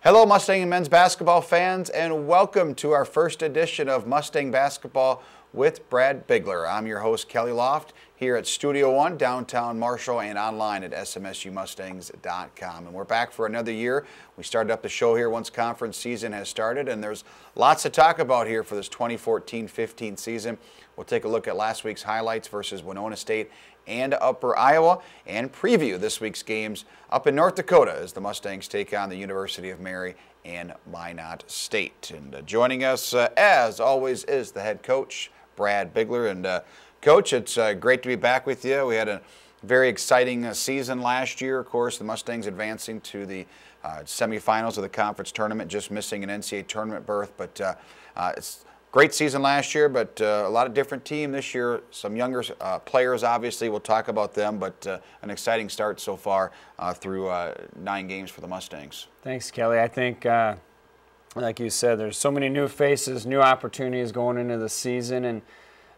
Hello, Mustang and men's basketball fans, and welcome to our first edition of Mustang Basketball with Brad Bigler. I'm your host, Kelly Loft, here at Studio One, downtown Marshall, and online at smsumustangs.com. And we're back for another year. We started up the show here once conference season has started, and there's lots to talk about here for this 2014-15 season. We'll take a look at last week's highlights versus Winona State and Upper Iowa, and preview this week's games up in North Dakota as the Mustangs take on the University of Mary and Minot State. And joining us, as always, is the head coach, Brad Bigler. And Coach, it's great to be back with you. We had a very exciting season last year. Of course, the Mustangs advancing to the semifinals of the conference tournament, just missing an NCAA tournament berth. But it's great season last year, but a lot of different team this year. Some younger players, obviously, we'll talk about them, but an exciting start so far through 9 games for the Mustangs. Thanks, Kelly. I think, like you said, there's so many new faces, new opportunities going into the season, and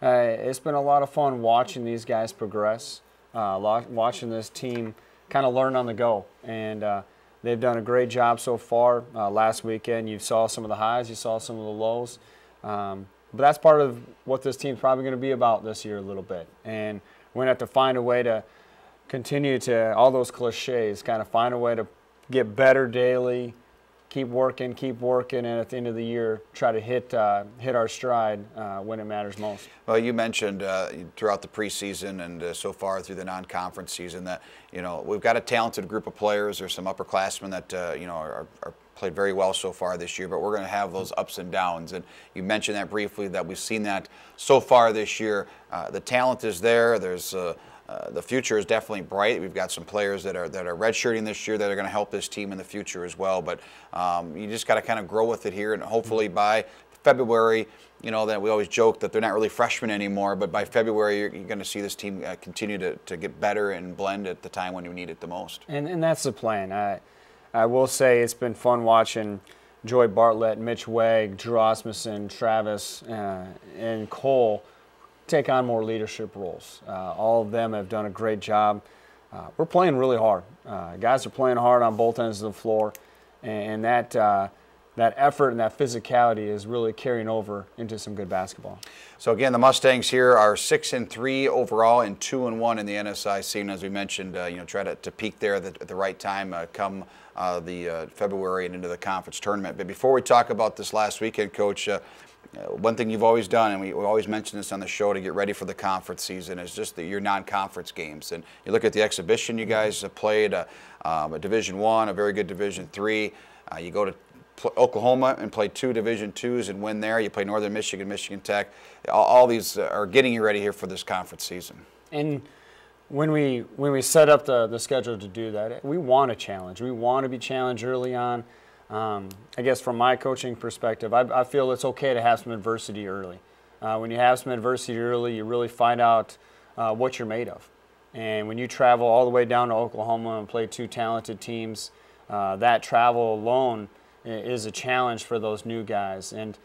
it's been a lot of fun watching these guys progress, watching this team kind of learn on the go. And they've done a great job so far. Last weekend, you saw some of the highs, you saw some of the lows. But that's part of what this team's probably going to be about this year a little bit. And we're going to have to find a way to continue to, all those cliches, kind of find a way to get better daily, keep working, and at the end of the year, try to hit our stride when it matters most. Well, you mentioned throughout the preseason and so far through the non-conference season that, we've got a talented group of players. There's some upperclassmen that, are played very well so far this year, but we're going to have those ups and downs. And you mentioned that briefly, that we've seen that so far this year. The talent is there. There's the future is definitely bright. We've got some players that are redshirting this year that are going to help this team in the future as well. But you just got to kind of grow with it here, and hopefully by February, that we always joke that they're not really freshmen anymore, but by February you're going to see this team continue to get better and blend at the time when you need it the most. And that's the plan. I will say it's been fun watching Joy Bartlett, Mitch Wegg, Drew Osmussen, Travis, and Cole take on more leadership roles. All of them have done a great job. We're playing really hard. Guys are playing hard on both ends of the floor, and that effort and that physicality is really carrying over into some good basketball. So again, the Mustangs here are 6-3 overall and 2-1 in the NSI scene. As we mentioned, try to peak there at the right time come the February and into the conference tournament. But before we talk about this last weekend, Coach, one thing you've always done, and we always mention this on the show to get ready for the conference season, is just your non-conference games. And you look at the exhibition you guys played, a Division I, a very good Division III. You go to Oklahoma and play 2 Division IIs and win there. You play Northern Michigan, Michigan Tech. All these are getting you ready here for this conference season. And when we set up the schedule to do that, we want a challenge. We want to be challenged early on. I guess from my coaching perspective, I feel it's okay to have some adversity early. When you have some adversity early, you really find out what you're made of. And when you travel all the way down to Oklahoma and play 2 talented teams, that travel alone is a challenge for those new guys. And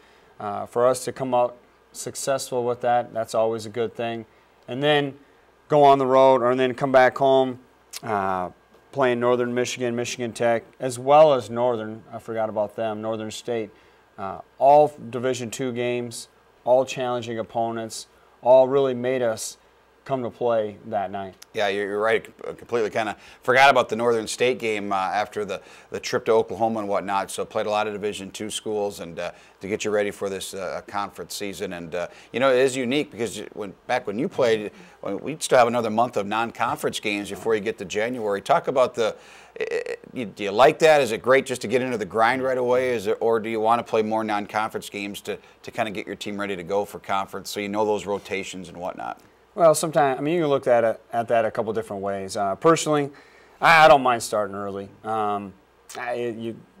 for us to come out successful with that, that's always a good thing. And then go on the road, or then come back home, playing Northern Michigan, Michigan Tech, as well as Northern, I forgot about them, Northern State. All Division II games, all challenging opponents, all really made us come to play that night. Yeah, you're right. Completely kind of forgot about the Northern State game after the trip to Oklahoma and whatnot. So played a lot of Division II schools and to get you ready for this conference season. And it is unique because back when you played, we'd still have another month of non-conference games before you get to January. Talk about do you like that? Is it great just to get into the grind right away? Or do you want to play more non-conference games to kind of get your team ready to go for conference so you know those rotations and whatnot? Well, sometimes, you can look at that a couple different ways. Personally, I don't mind starting early.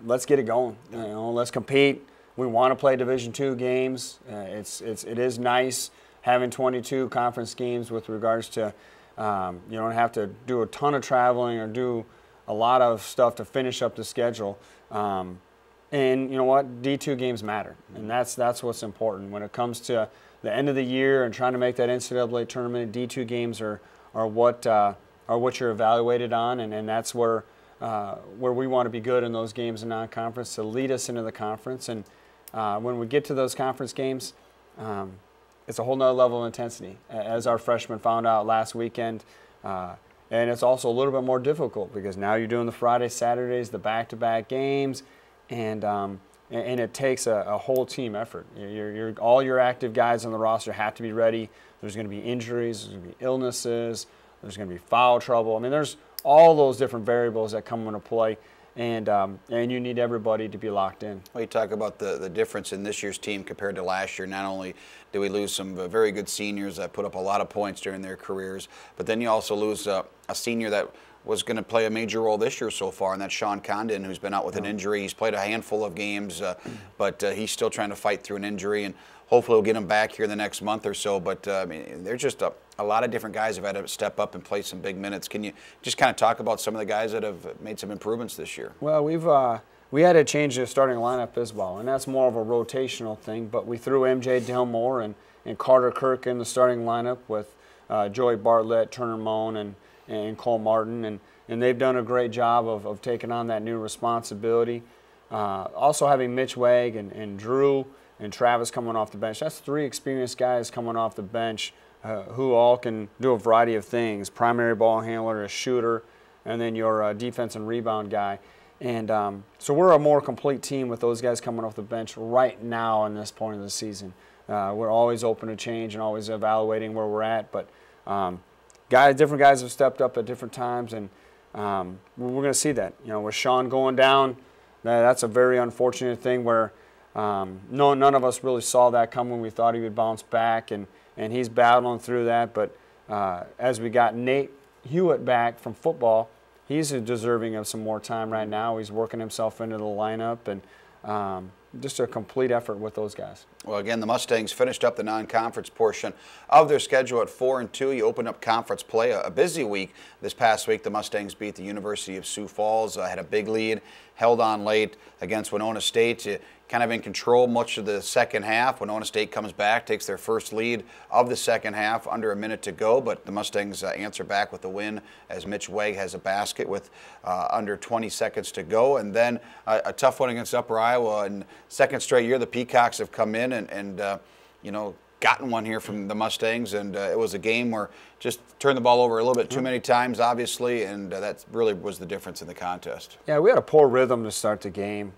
Let's get it going. Let's compete. We want to play Division II games. It is nice having 22 conference games with regards to you don't have to do a ton of traveling or do a lot of stuff to finish up the schedule. And you know what? D2 games matter, and that's what's important when it comes to the end of the year and trying to make that NCAA tournament. D2 games are what you're evaluated on, and that's where where we want to be good in those games in non-conference to lead us into the conference. And when we get to those conference games, it's a whole nother level of intensity, as our freshmen found out last weekend. And it's also a little bit more difficult because now you're doing the Friday, Saturdays, the back-to-back games, and it takes a whole team effort. All your active guys on the roster have to be ready. There's going to be injuries, there's going to be illnesses, there's going to be foul trouble. I mean, there's all those different variables that come into play, and you need everybody to be locked in. Well, you talk about the difference in this year's team compared to last year. Not only did we lose some very good seniors that put up a lot of points during their careers, but then you also lose a senior that was going to play a major role this year so far, and that's Sean Condon, who's been out with an injury. He's played a handful of games, but he's still trying to fight through an injury, and hopefully we'll get him back here in the next month or so. But I mean, there's just a lot of different guys have had to step up and play some big minutes. Can you just kind of talk about some of the guys that have made some improvements this year? Well, we had to change the starting lineup as well, and that's more of a rotational thing. But we threw MJ Delmore and Carter Kirk in the starting lineup with Joey Bartlett, Turner Moan, and Cole Martin, and they've done a great job of taking on that new responsibility. Also having Mitch Wag and Drew and Travis coming off the bench. That's three experienced guys coming off the bench who all can do a variety of things: primary ball handler, a shooter, and then your defense and rebound guy. And so we're a more complete team with those guys coming off the bench right now in this point of the season. We're always open to change and always evaluating where we're at, but different guys have stepped up at different times, and we're going to see that. You know, with Sean going down, that's a very unfortunate thing where none of us really saw that coming. We thought he would bounce back, and he's battling through that. But as we got Nate Hewitt back from football, he's deserving of some more time right now. He's working himself into the lineup, and just a complete effort with those guys. Well, again, the Mustangs finished up the non-conference portion of their schedule at 4-2. You opened up conference play, a busy week. This past week, the Mustangs beat the University of Sioux Falls, had a big lead, held on late against Winona State. Kind of in control much of the second half. Winona State comes back, takes their first lead of the second half, under a minute to go, but the Mustangs answer back with the win as Mitch Wag has a basket with under 20 seconds to go. And then a tough one against Upper Iowa. And second straight year, the Peacocks have come in and you know, gotten one here from the Mustangs, and it was a game where just turned the ball over a little bit too many times, obviously, and that really was the difference in the contest. Yeah, we had a poor rhythm to start the game.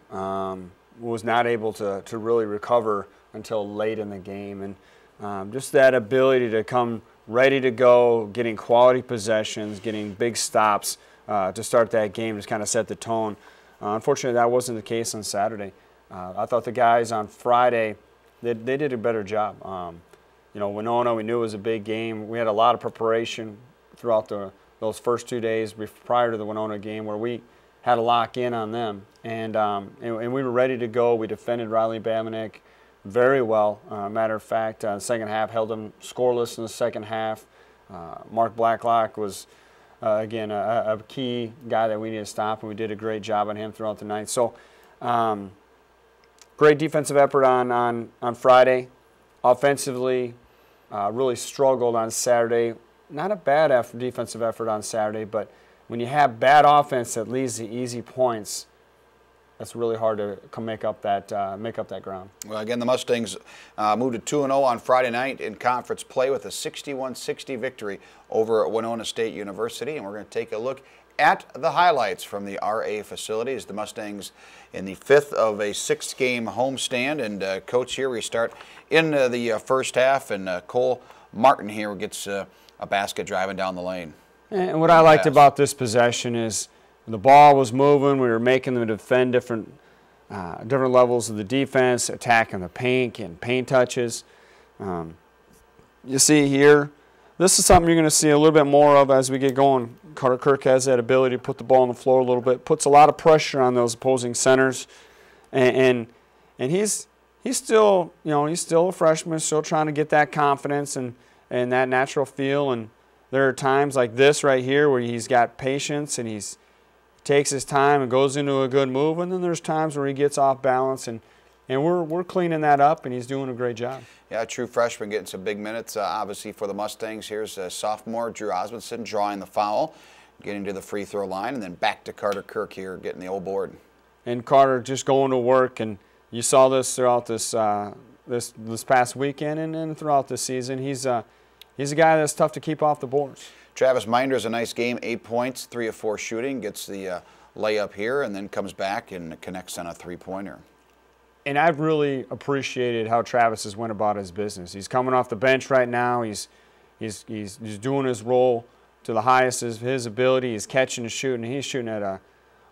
Was not able to really recover until late in the game, and just that ability to come ready to go, getting quality possessions, getting big stops to start that game just kind of set the tone. Unfortunately, that wasn't the case on Saturday. I thought the guys on Friday, they did a better job. You know, Winona, we knew it was a big game. We had a lot of preparation throughout those first 2 days prior to the Winona game, where we had to lock in on them, and we were ready to go. We defended Riley Bamanek very well. Matter of fact, second half, held them scoreless in the second half. Mark Blacklock was, again, a key guy that we needed to stop, and we did a great job on him throughout the night. So great defensive effort on Friday. Offensively, really struggled on Saturday. Not a bad defensive effort on Saturday, but when you have bad offense that leads to easy points, that's really hard to make up that ground. Well, again, the Mustangs moved to 2-0 on Friday night in conference play with a 61-60 victory over Winona State University, and we're going to take a look at the highlights from the RA facilities. The Mustangs in the fifth of a six-game homestand, and Coach, here we start in the first half, and Cole Martin here gets a basket driving down the lane. And what I liked about this possession is the ball was moving. We were making them defend different levels of the defense, attacking the paint and paint touches. You see here, this is something you're going to see a little bit more of as we get going. Carter Kirk has that ability to put the ball on the floor a little bit, puts a lot of pressure on those opposing centers, and he's still, you know, he's still a freshman, still trying to get that confidence and that natural feel. And there are times like this right here where he's got patience and he takes his time and goes into a good move, and then there's times where he gets off balance, and we're cleaning that up, and he's doing a great job. Yeah, a true freshman getting some big minutes, obviously, for the Mustangs. Here's a sophomore, Drew Osmondson, drawing the foul. getting to the free throw line, and then back to Carter Kirk here, getting the old board. And Carter just going to work, and you saw this throughout this this past weekend and throughout this season. He's a guy that's tough to keep off the boards. Travis Minder's a nice game, 8 points, 3 of 4 shooting, gets the layup here, and then comes back and connects on a three-pointer. And I've really appreciated how Travis has went about his business. He's coming off the bench right now. He's doing his role to the highest of his ability. He's catching and shooting. He's shooting at an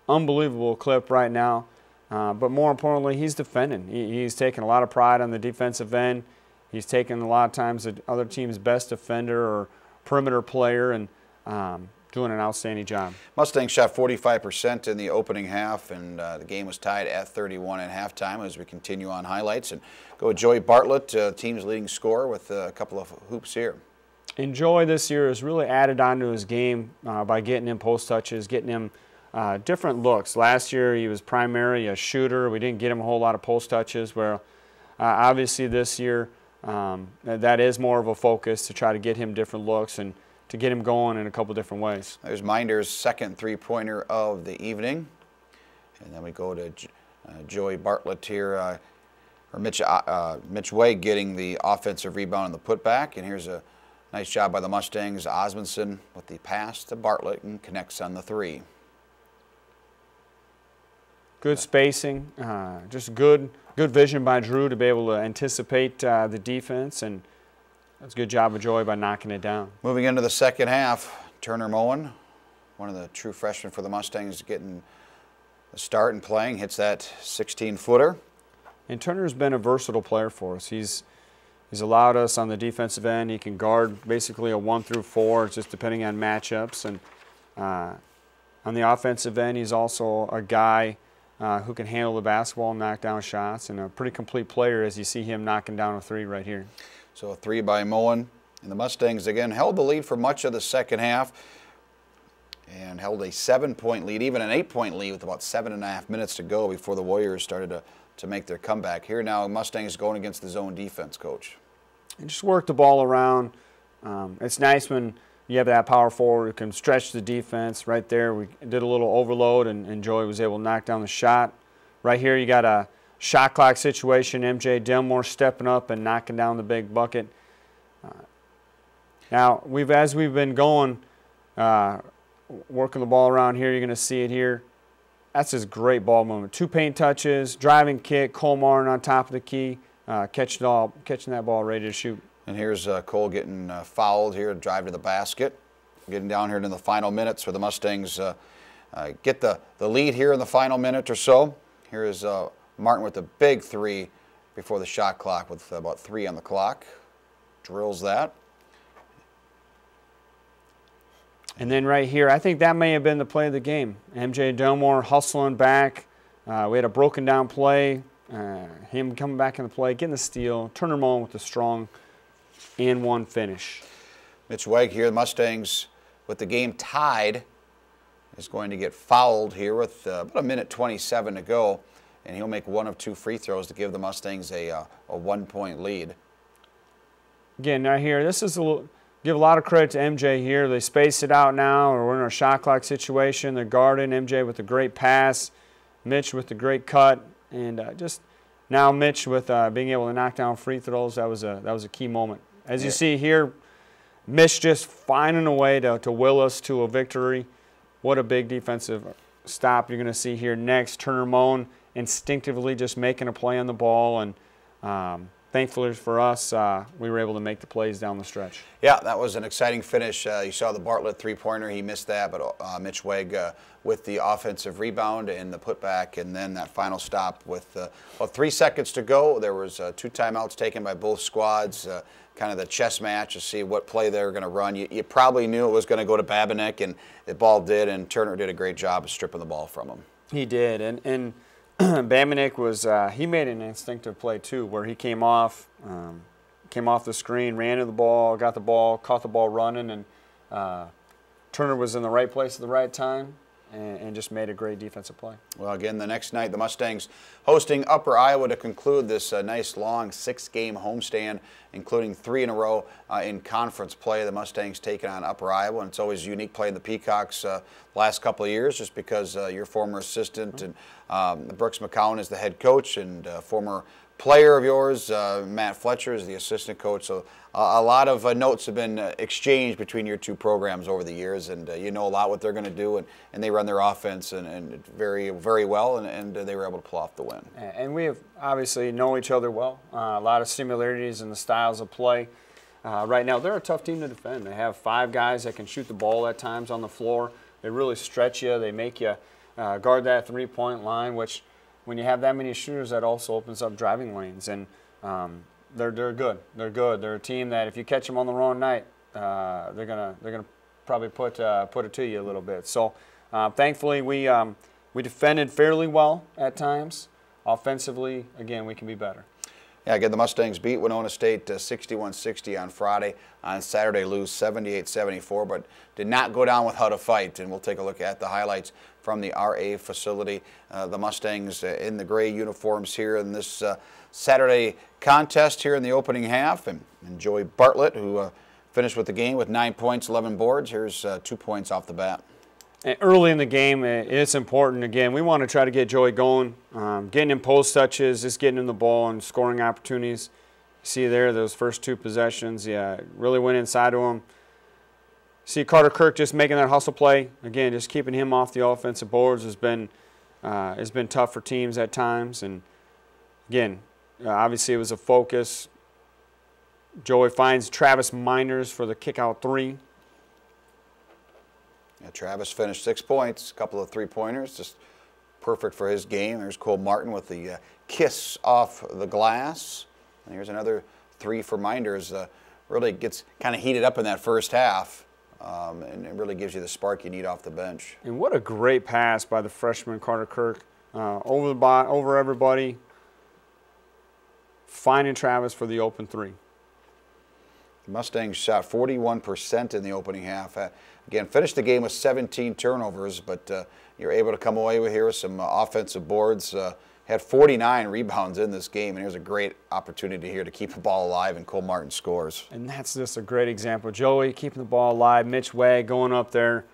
unbelievable clip right now. But more importantly, he's defending. He's taking a lot of pride on the defensive end. He's taking a lot of times the other team's best defender or perimeter player and doing an outstanding job. Mustangs shot 45% in the opening half, and the game was tied at 31 at halftime. As we continue on highlights and go with Joey Bartlett, team's leading scorer, with a couple of hoops here. And Joey this year has really added on to his game by getting him post touches, getting him different looks. Last year he was primarily a shooter. We didn't get him a whole lot of post touches, where obviously this year that is more of a focus to try to get him different looks and to get him going in a couple different ways. There's Minder's second three-pointer of the evening. And then we go to Joey Bartlett here, or Mitch Wade getting the offensive rebound and the putback. And here's a nice job by the Mustangs. Osmondson with the pass to Bartlett and connects on the three. Good spacing, just good vision by Drew to be able to anticipate the defense, and that's a good job of Joey by knocking it down. Moving into the second half, Turner Moen, one of the true freshmen for the Mustangs, getting a start and playing, hits that 16-footer. And Turner's been a versatile player for us. He's allowed us on the defensive end. He can guard basically a 1 through 4, just depending on matchups. And on the offensive end, he's also a guy who can handle the basketball and knock down shots, and a pretty complete player, as you see him knocking down a three right here. So a three by Moen. And the Mustangs, again, held the lead for much of the second half and held a 7-point lead, even an 8-point lead with about 7.5 minutes to go before the Warriors started to make their comeback. Here now, Mustangs going against the zone defense, Coach. And just work the ball around. It's nice when you have that power forward who can stretch the defense. Right there, we did a little overload, and Joey was able to knock down the shot. Right here, you got a shot clock situation. MJ Delmore stepping up and knocking down the big bucket. Now, as we've been going, working the ball around here, you're going to see it here. That's his great ball movement. 2 paint touches, driving kick, Cole Martin on top of the key, catching that ball ready to shoot. And here's Cole getting fouled here, drive to the basket. Getting down here into the final minutes where the Mustangs get the lead here in the final minute or so. Here is Martin with a big three before the shot clock with about 3 on the clock. Drills that. And then right here, I think that may have been the play of the game. MJ Delmore hustling back. We had a broken down play. Him coming back in the play, getting the steal. Turner Moen with the strong and 1 finish. Mitch Wegg here, the Mustangs with the game tied, is going to get fouled here with about 1:27 to go, and he'll make 1 of 2 free throws to give the Mustangs a 1-point lead. Again, right here, this is give a lot of credit to MJ here. They space it out now, or we're in a shot clock situation. They're guarding MJ with a great pass, Mitch with the great cut, and just now Mitch with being able to knock down free throws. That was a key moment. As you see here, Mitch just finding a way to will us to a victory. What a big defensive stop you're going to see here next. Turner Moen instinctively just making a play on the ball, and thankfully for us, we were able to make the plays down the stretch. Yeah, that was an exciting finish. You saw the Bartlett three-pointer. He missed that, but Mitch Wegg with the offensive rebound and the putback, and then that final stop with about 3 seconds to go. There was 2 timeouts taken by both squads, kind of the chess match to see what play they were going to run. You probably knew it was going to go to Babinick, and the ball did, and Turner did a great job of stripping the ball from him. He did, and Babinick was he made an instinctive play too, where he came off the screen, ran to the ball, got the ball, caught the ball running, and Turner was in the right place at the right time, and just made a great defensive play. Well, again, the next night, the Mustangs hosting Upper Iowa to conclude this nice, long 6-game homestand, including 3 in a row in conference play. The Mustangs taking on Upper Iowa, and it's always unique playing the Peacocks last couple of years just because your former assistant and Brooks McCown is the head coach, and former player of yours, Matt Fletcher, is the assistant coach. So a lot of notes have been exchanged between your two programs over the years, and you know a lot what they're going to do, and they run their offense and very, very well, and they were able to pull off the win. And we have obviously know each other well. A lot of similarities in the styles of play. Right now, they're a tough team to defend. They have 5 guys that can shoot the ball at times on the floor. They really stretch you. They make you guard that 3-point line, which when you have that many shooters, that also opens up driving lanes. And they're good. They're good. They're a team that if you catch them on the wrong night, they're gonna probably put it to you a little bit. So thankfully we defended fairly well at times. Offensively, again, we can be better. Yeah, again, the Mustangs beat Winona State 61-60 on Friday. On Saturday, lose 78-74, but did not go down without a fight. And we'll take a look at the highlights from the RA facility. The Mustangs in the gray uniforms here in this Saturday contest here in the opening half. And Joey Bartlett, who finished with the game with 9 points, 11 boards. Here's 2 points off the bat. And early in the game, it's important. Again, we want to try to get Joey going, getting him post touches, just getting him the ball and scoring opportunities. See there, those first 2 possessions, yeah, really went inside to him. See Carter Kirk just making that hustle play. Again, just keeping him off the offensive boards has been tough for teams at times. And again, obviously it was a focus. Joey finds Travis Miners for the kick-out 3. Yeah, Travis finished 6 points, a couple of 3-pointers, just perfect for his game. There's Cole Martin with the kiss off the glass. And here's another 3 for Minders. Really gets kind of heated up in that first half, and it really gives you the spark you need off the bench. And what a great pass by the freshman Carter Kirk over everybody, finding Travis for the open 3. Mustangs shot 41% in the opening half. Again, finished the game with 17 turnovers, but you're able to come away with here with some offensive boards. Had 49 rebounds in this game, and here's a great opportunity here to keep the ball alive, and Cole Martin scores. And that's just a great example. Joey keeping the ball alive, Mitch Wag going up there,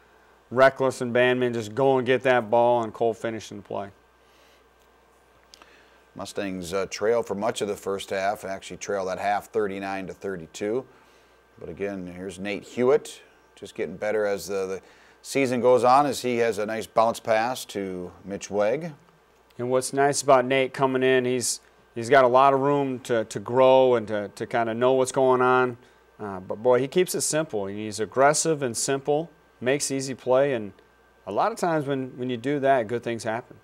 Reckless and Bandman just go and get that ball, and Cole finishing the play. Mustangs trail for much of the first half, actually trail that half 39-32. But again, here's Nate Hewitt, just getting better as the season goes on, as he has a nice bounce pass to Mitch Wegg. And what's nice about Nate coming in, he's got a lot of room to grow and to kind of know what's going on. But boy, he keeps it simple. He's aggressive and simple, makes easy play, and a lot of times when you do that, good things happen.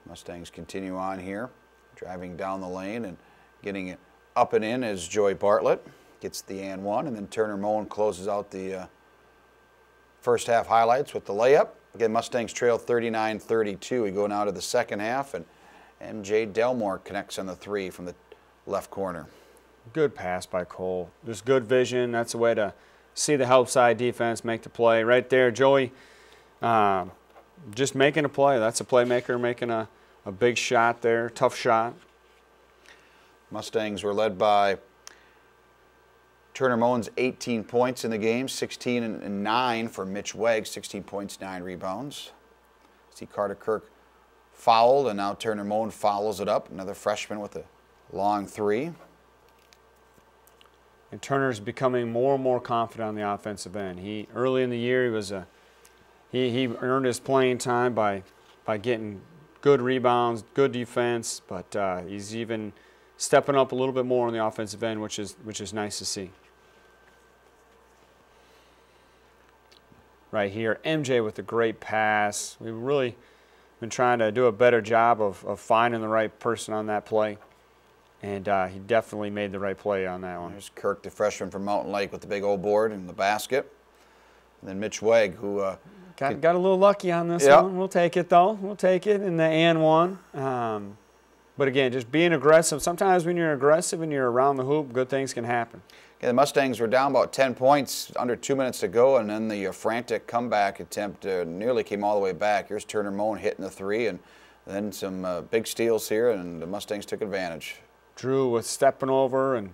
Mustangs continue on here, driving down the lane and getting it up and in as Joey Bartlett gets the and 1, and then Turner Moen closes out the first half highlights with the layup. Again, Mustangs trail 39-32. We go now to the second half, and MJ Delmore connects on the 3 from the left corner. Good pass by Cole. Just good vision. That's a way to see the help side defense make the play. Right there, Joey just making a play. That's a playmaker making a big shot there, tough shot. Mustangs were led by Turner Moen's 18 points in the game, 16 and 9 for Mitch Wegg, 16 points, 9 rebounds. See Carter Kirk fouled, and now Turner Moen follows it up. Another freshman with a long 3. And Turner's becoming more and more confident on the offensive end. Early in the year, he earned his playing time by getting good rebounds, good defense, but he's even stepping up a little bit more on the offensive end, which is nice to see. Right here, MJ with a great pass. We've really been trying to do a better job of finding the right person on that play, and he definitely made the right play on that one. There's Kirk, the freshman from Mountain Lake, with the big old board and the basket. And then Mitch Wegg, who got a little lucky on this one. We'll take it, though. We'll take it in the and 1. But again, just being aggressive. Sometimes when you're aggressive and you're around the hoop, good things can happen. Yeah, the Mustangs were down about 10 points, under 2 minutes to go, and then the frantic comeback attempt nearly came all the way back. Here's Turner Moen hitting the three, and then some big steals here, and the Mustangs took advantage. Drew was stepping over, and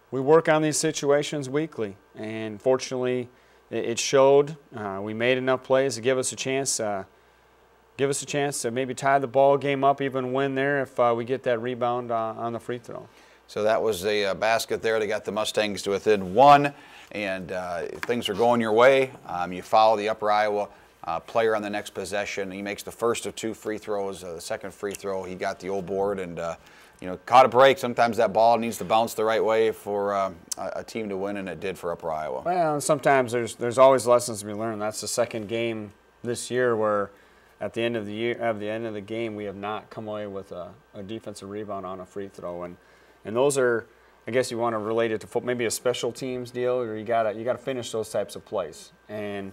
we work on these situations weekly, and fortunately it showed. We made enough plays to give us a chance to maybe tie the ball game up, even win there if we get that rebound on the free throw. So that was a basket there. They got the Mustangs to within one, and if things are going your way, you follow the Upper Iowa player on the next possession. He makes the first of 2 free throws. The second free throw, he got the old board and caught a break. Sometimes that ball needs to bounce the right way for a team to win, and it did for Upper Iowa. Well, and sometimes there's always lessons to be learned. That's the second game this year where at the end of the game we have not come away with a defensive rebound on a free throw, and those are, I guess you want to relate it to maybe a special teams deal, or you gotta finish those types of plays. And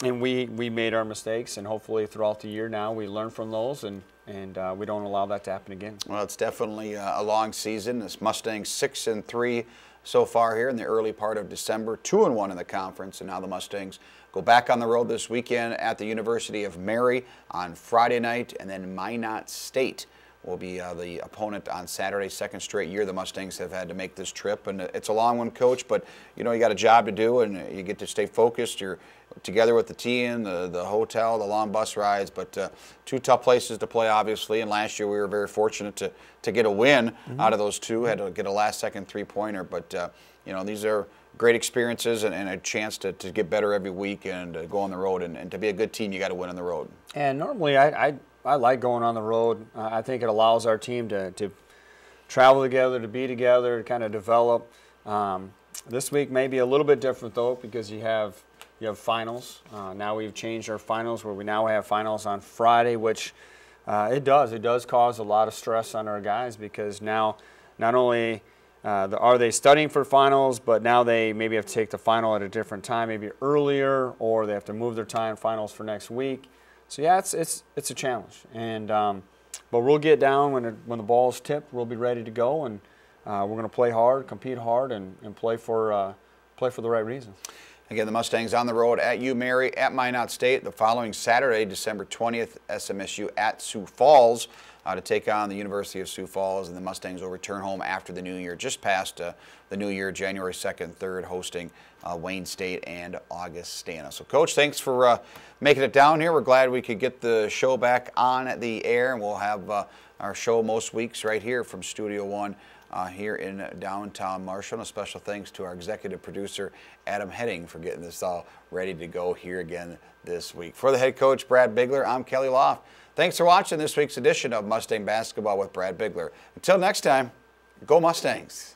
we made our mistakes, and hopefully throughout the year now we learn from those, and we don't allow that to happen again. Well, it's definitely a long season. This Mustangs 6-3 so far here in the early part of December, 2-1 in the conference, and now the Mustangs go back on the road this weekend at the University of Mary on Friday night, and then Minot State will be the opponent on Saturday. Second straight year the Mustangs have had to make this trip, and it's a long one, Coach, but you got a job to do, and you get to stay focused. You're together with the team, the hotel, the long bus rides, but 2 tough places to play, obviously, and last year we were very fortunate to get a win out of those 2, had to get a last-second three-pointer, but these are great experiences and a chance to get better every week and go on the road, and to be a good team, you got to win on the road. And normally I like going on the road. I think it allows our team to travel together, to be together, to kind of develop. This week may be a little bit different though, because you have finals. Now we've changed our finals where we now have finals on Friday, which it does cause a lot of stress on our guys, because now not only are they studying for finals, but now they maybe have to take the final at a different time, maybe earlier, or they have to move their time finals for next week. So yeah, it's a challenge, and but we'll get down when the ball's tipped. We'll be ready to go, and we're going to play hard, compete hard, and play for the right reasons. Again, the Mustangs on the road at UMary, at Minot State. The following Saturday, December 20th, SMSU at Sioux Falls to take on the University of Sioux Falls, and the Mustangs will return home after the new year, just past the new year, January 2nd, 3rd, hosting Wayne State and Augustana. So, Coach, thanks for making it down here. We're glad we could get the show back on the air, and we'll have our show most weeks right here from Studio One here in downtown Marshall. And a special thanks to our executive producer, Adam Heading, for getting this all ready to go here again this week. For the head coach, Brad Bigler, I'm Kelly Loft. Thanks for watching this week's edition of Mustang Basketball with Brad Bigler. Until next time, go Mustangs.